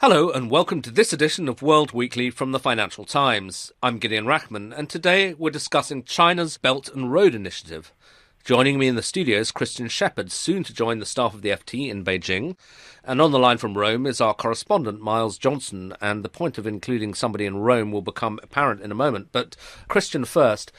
Hello and welcome to this edition of World Weekly from the Financial Times. I'm Gideon Rachman and today we're discussing China's Belt and Road Initiative. Joining me in the studio is Christian Shepherd, soon to join the staff of the FT in Beijing. And on the line from Rome is our correspondent, Miles Johnson, and the point of including somebody in Rome will become apparent in a moment. But Christian first,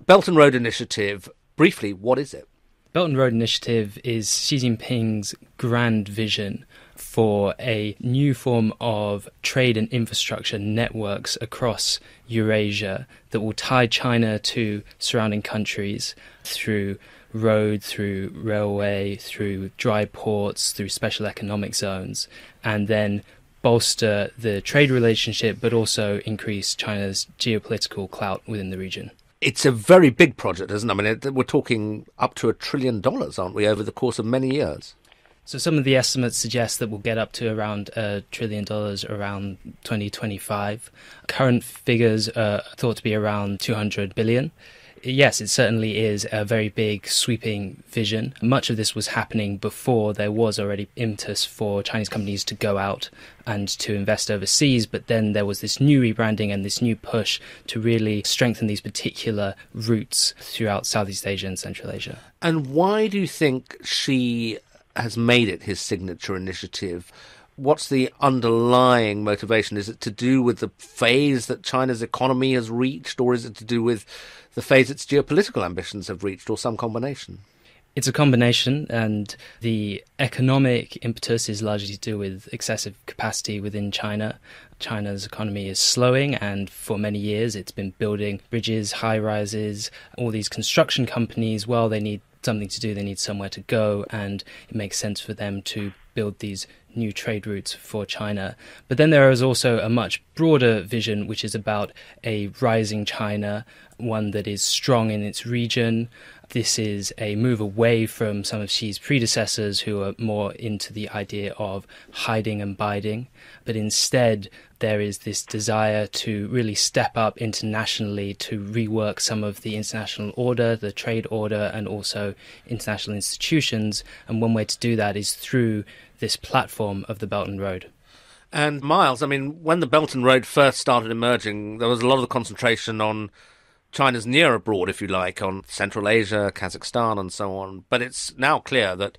Belt and Road Initiative, briefly, what is it? Belt and Road Initiative is Xi Jinping's grand vision for a new form of trade and infrastructure networks across Eurasia that will tie China to surrounding countries through road, through railway, through dry ports, through special economic zones, and then bolster the trade relationship but also increase China's geopolitical clout within the region. It's a very big project, isn't it? I mean, we're talking up to $1 trillion, aren't we, over the course of many years? So some of the estimates suggest that we'll get up to around $1 trillion around 2025. Current figures are thought to be around 200 billion. Yes, it certainly is a very big, sweeping vision. Much of this was happening before there was already impetus for Chinese companies to go out and to invest overseas, but then there was this new rebranding and this new push to really strengthen these particular routes throughout Southeast Asia and Central Asia. And why do you think Xi has made it his signature initiative? What's the underlying motivation? Is it to do with the phase that China's economy has reached, or is it to do with the phase its geopolitical ambitions have reached, or some combination? It's a combination, and the economic impetus is largely to do with excessive capacity within China. China's economy is slowing, and for many years it's been building bridges, high-rises, all these construction companies. Well, they need something to do, they need somewhere to go, and it makes sense for them to build these new trade routes for China. But then there is also a much broader vision, which is about a rising China, one that is strong in its region. This is a move away from some of Xi's predecessors who are more into the idea of hiding and biding. But instead, there is this desire to really step up internationally to rework some of the international order, the trade order, and also international institutions. And one way to do that is through this platform of the Belt and Road. And Miles, I mean, when the Belt and Road first started emerging, there was a lot of the concentration on China's near abroad, if you like, on Central Asia, Kazakhstan and so on. But it's now clear that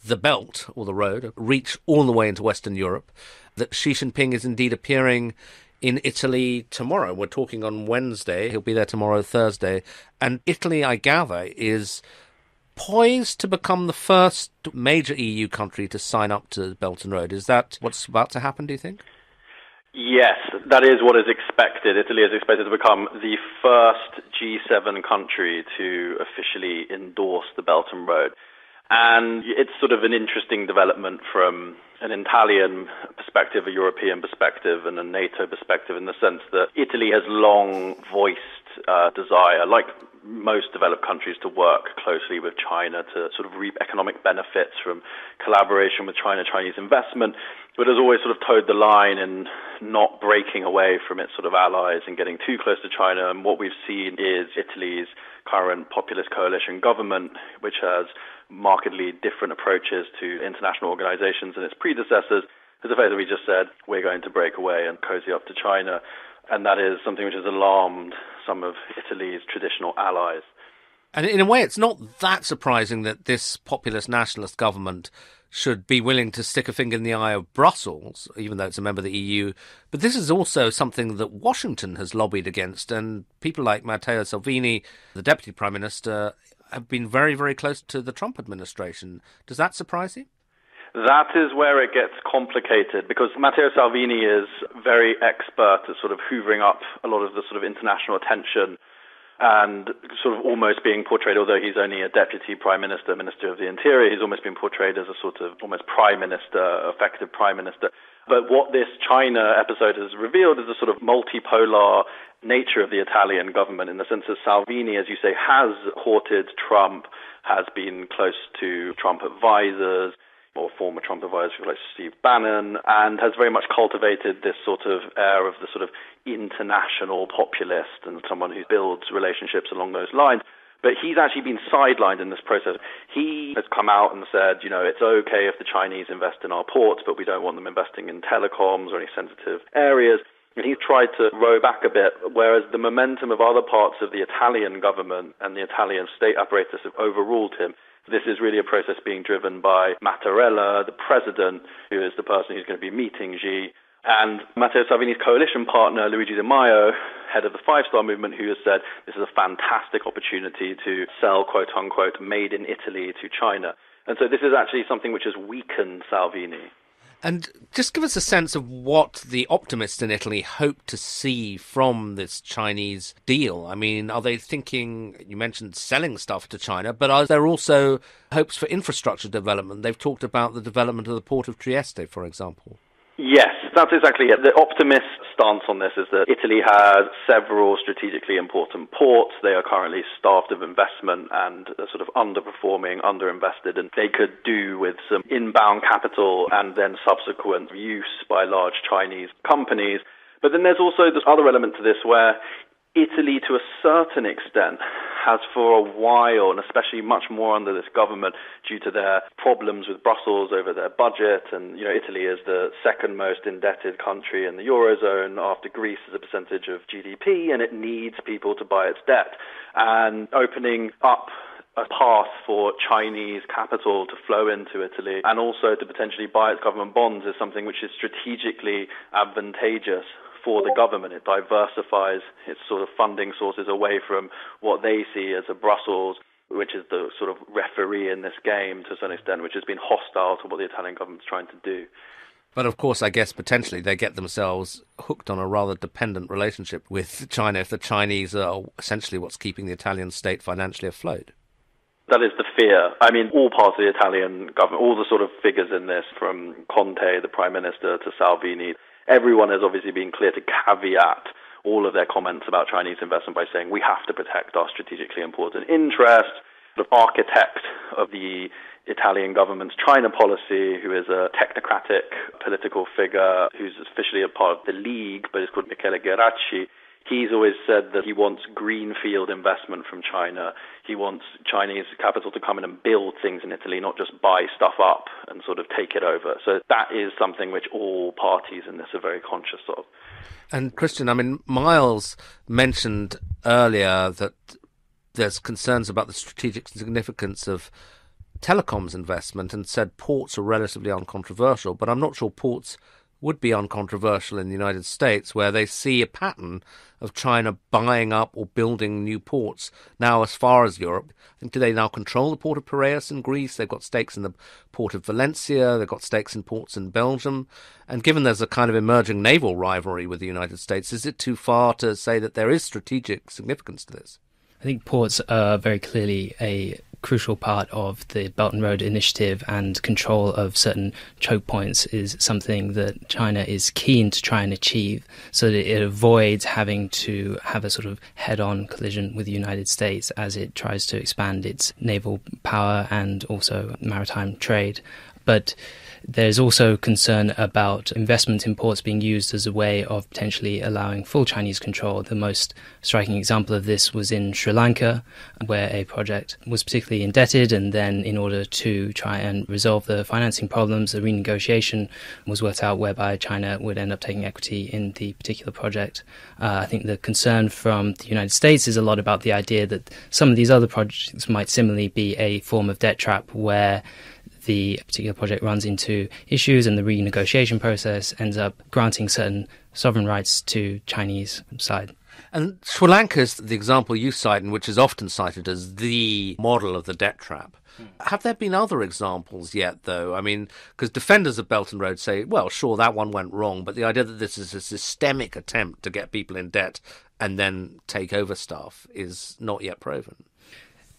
the Belt, or the Road, reach all the way into Western Europe, that Xi Jinping is indeed appearing in Italy tomorrow. We're talking on Wednesday. He'll be there tomorrow, Thursday. And Italy, I gather, is poised to become the first major EU country to sign up to the Belt and Road. Is that what's about to happen, do you think? Yes, that is what is expected. Italy is expected to become the first G7 country to officially endorse the Belt and Road. And it's sort of an interesting development from an Italian perspective, a European perspective, and a NATO perspective, in the sense that Italy has long voiced desire, like most developed countries, to work closely with China to sort of reap economic benefits from collaboration with Chinese investment, but has always sort of towed the line in not breaking away from its sort of allies and getting too close to China. And what we've seen is Italy's current populist coalition government, which has markedly different approaches to international organizations and its predecessors, has effectively just said, we're going to break away and cozy up to China. And that is something which has alarmed some of Italy's traditional allies. And in a way, it's not that surprising that this populist nationalist government should be willing to stick a finger in the eye of Brussels, even though it's a member of the EU. But this is also something that Washington has lobbied against, and people like Matteo Salvini, the Deputy Prime Minister, have been very, very close to the Trump administration. Does that surprise you? That is where it gets complicated, because Matteo Salvini is very expert at sort of hoovering up a lot of the sort of international attention and sort of almost being portrayed, although he's only a deputy prime minister, minister of the interior, he's almost been portrayed as a sort of almost prime minister, effective prime minister. But what this China episode has revealed is a sort of multipolar nature of the Italian government, in the sense that Salvini, as you say, has courted Trump, has been close to Trump advisors, or former Trump advisors like Steve Bannon, and has very much cultivated this sort of air of the sort of international populist and someone who builds relationships along those lines. But he's actually been sidelined in this process. He has come out and said, it's okay if the Chinese invest in our ports, but we don't want them investing in telecoms or any sensitive areas. And he tried to row back a bit, whereas the momentum of other parts of the Italian government and the Italian state apparatus have overruled him. This is really a process being driven by Mattarella, the president, who is the person who's going to be meeting Xi, and Matteo Salvini's coalition partner, Luigi Di Maio, head of the Five Star Movement, who has said this is a fantastic opportunity to sell, quote-unquote, made in Italy to China. And so this is actually something which has weakened Salvini. And just give us a sense of what the optimists in Italy hope to see from this Chinese deal. I mean, are they thinking, you mentioned selling stuff to China, but are there also hopes for infrastructure development? They've talked about the development of the port of Trieste, for example. Yes, that's exactly it. The optimist stance on this is that Italy has several strategically important ports. They are currently starved of investment and are sort of underperforming, underinvested, and they could do with some inbound capital and then subsequent use by large Chinese companies. But then there's also this other element to this where Italy, to a certain extent, has for a while, and especially much more under this government, due to their problems with Brussels over their budget, and Italy is the second most indebted country in the Eurozone after Greece as a percentage of GDP, and it needs people to buy its debt. And opening up a path for Chinese capital to flow into Italy and also to potentially buy its government bonds is something which is strategically advantageous for the government. It diversifies its sort of funding sources away from what they see as a Brussels, which is the sort of referee in this game to some extent, which has been hostile to what the Italian government's trying to do. But of course, I guess potentially they get themselves hooked on a rather dependent relationship with China if the Chinese are essentially what's keeping the Italian state financially afloat. That is the fear. I mean, all parts of the Italian government, all the sort of figures in this, from Conte, the Prime Minister, to Salvini, everyone has obviously been clear to caveat all of their comments about Chinese investment by saying we have to protect our strategically important interests. The architect of the Italian government's China policy, who is a technocratic political figure who's officially a part of the League, but is called Michele Geraci, he's always said that he wants greenfield investment from China. He wants Chinese capital to come in and build things in Italy, not just buy stuff up and sort of take it over. So that is something which all parties in this are very conscious of. And Christian, I mean, Miles mentioned earlier that there's concerns about the strategic significance of telecoms investment and said ports are relatively uncontroversial, but I'm not sure ports would be uncontroversial in the United States, where they see a pattern of China buying up or building new ports now as far as Europe. I think, do they now control the port of Piraeus in Greece? They've got stakes in the port of Valencia. They've got stakes in ports in Belgium. And given there's a kind of emerging naval rivalry with the United States, is it too far to say that there is strategic significance to this? I think ports are very clearly a crucial part of the Belt and Road Initiative, and control of certain choke points is something that China is keen to try and achieve so that it avoids having to have a sort of head-on collision with the United States as it tries to expand its naval power and also maritime trade. But there's also concern about investment in ports being used as a way of potentially allowing full Chinese control. The most striking example of this was in Sri Lanka, where a project was particularly indebted, and then in order to try and resolve the financing problems, a renegotiation was worked out whereby China would end up taking equity in the particular project. I think the concern from the United States is a lot about the idea that some of these other projects might similarly be a form of debt trap, where the particular project runs into issues and the renegotiation process ends up granting certain sovereign rights to Chinese side. And Sri Lanka is the example you cite, and which is often cited as the model of the debt trap. Have there been other examples yet, though? I mean, because defenders of Belt and Road say, well, sure, that one went wrong, but the idea that this is a systemic attempt to get people in debt and then take over stuff is not yet proven.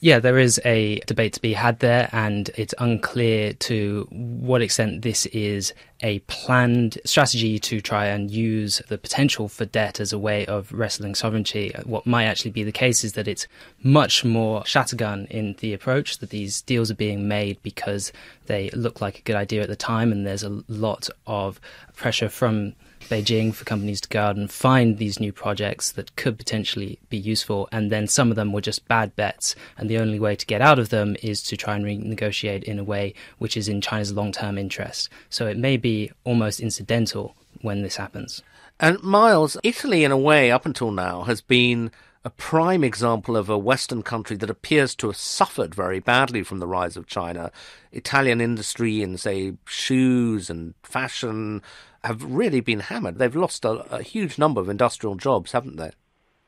Yeah, there is a debate to be had there, and it's unclear to what extent this is a planned strategy to try and use the potential for debt as a way of wresting sovereignty. What might actually be the case is that it's much more scattergun in the approach, that these deals are being made because they look like a good idea at the time, and there's a lot of pressure from Beijing for companies to go out and find these new projects that could potentially be useful, and then some of them were just bad bets, and the only way to get out of them is to try and renegotiate in a way which is in China's long-term interest. So it may be almost incidental when this happens. And Miles, Italy in a way up until now has been a prime example of a Western country that appears to have suffered very badly from the rise of China. Italian industry in, say, shoes and fashion have really been hammered. They've lost a huge number of industrial jobs, haven't they?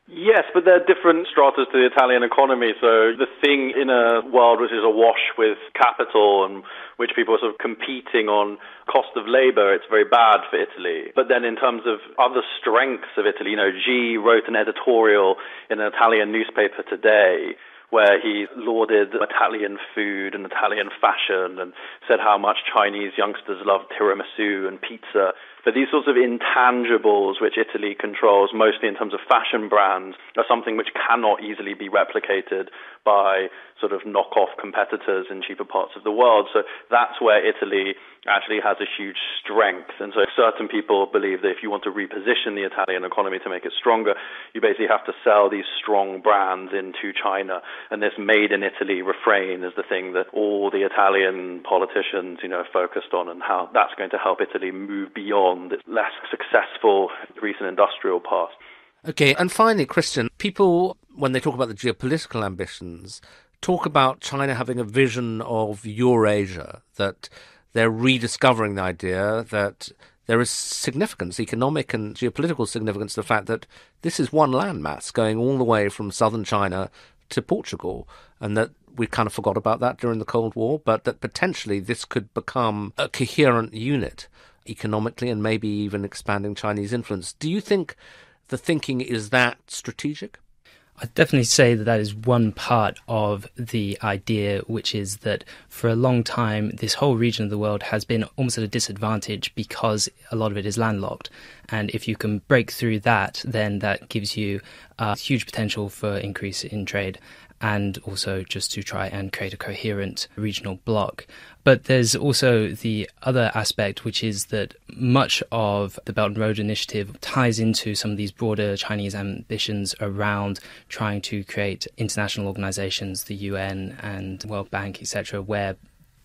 Yes, but there are different stratas to the Italian economy. So the thing in a world which is awash with capital and which people are sort of competing on cost of labor, it's very bad for Italy. But then in terms of other strengths of Italy, G wrote an editorial in an Italian newspaper today where he lauded Italian food and Italian fashion and said how much Chinese youngsters love tiramisu and pizza. But these sorts of intangibles which Italy controls, mostly in terms of fashion brands, are something which cannot easily be replicated by sort of knockoff competitors in cheaper parts of the world. So that's where Italy actually has a huge strength. And so certain people believe that if you want to reposition the Italian economy to make it stronger, you basically have to sell these strong brands into China. And this made in Italy refrain is the thing that all the Italian politicians, are focused on, and how that's going to help Italy move beyond its less successful recent industrial past. Okay, and finally, Christian, people, when they talk about the geopolitical ambitions, talk about China having a vision of Eurasia, that they're rediscovering the idea that there is significance, economic and geopolitical significance, to the fact that this is one landmass going all the way from southern China to Portugal, and that we kind of forgot about that during the Cold War, but that potentially this could become a coherent unit economically and maybe even expanding Chinese influence. Do you think the thinking is that strategic? I'd definitely say that is one part of the idea, which is that for a long time, this whole region of the world has been almost at a disadvantage because a lot of it is landlocked. And if you can break through that, then that gives you a huge potential for increase in trade, and also just to try and create a coherent regional bloc. But there's also the other aspect, which is that much of the Belt and Road Initiative ties into some of these broader Chinese ambitions around trying to create international organizations, the UN and World Bank, etc., where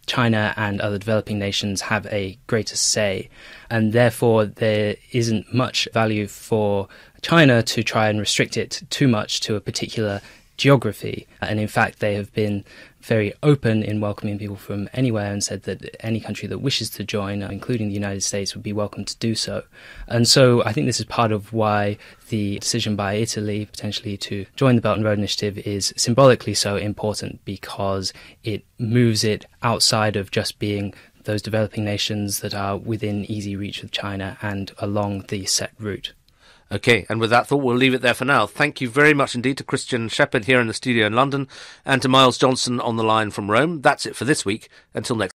China and other developing nations have a greater say. And therefore, there isn't much value for China to try and restrict it too much to a particular geography. And in fact, they have been very open in welcoming people from anywhere and said that any country that wishes to join, including the United States, would be welcome to do so. And so I think this is part of why the decision by Italy potentially to join the Belt and Road Initiative is symbolically so important, because it moves it outside of just being those developing nations that are within easy reach of China and along the set route. Okay, and with that thought, we'll leave it there for now. Thank you very much indeed to Christian Shepherd here in the studio in London, and to Miles Johnson on the line from Rome. That's it for this week. Until next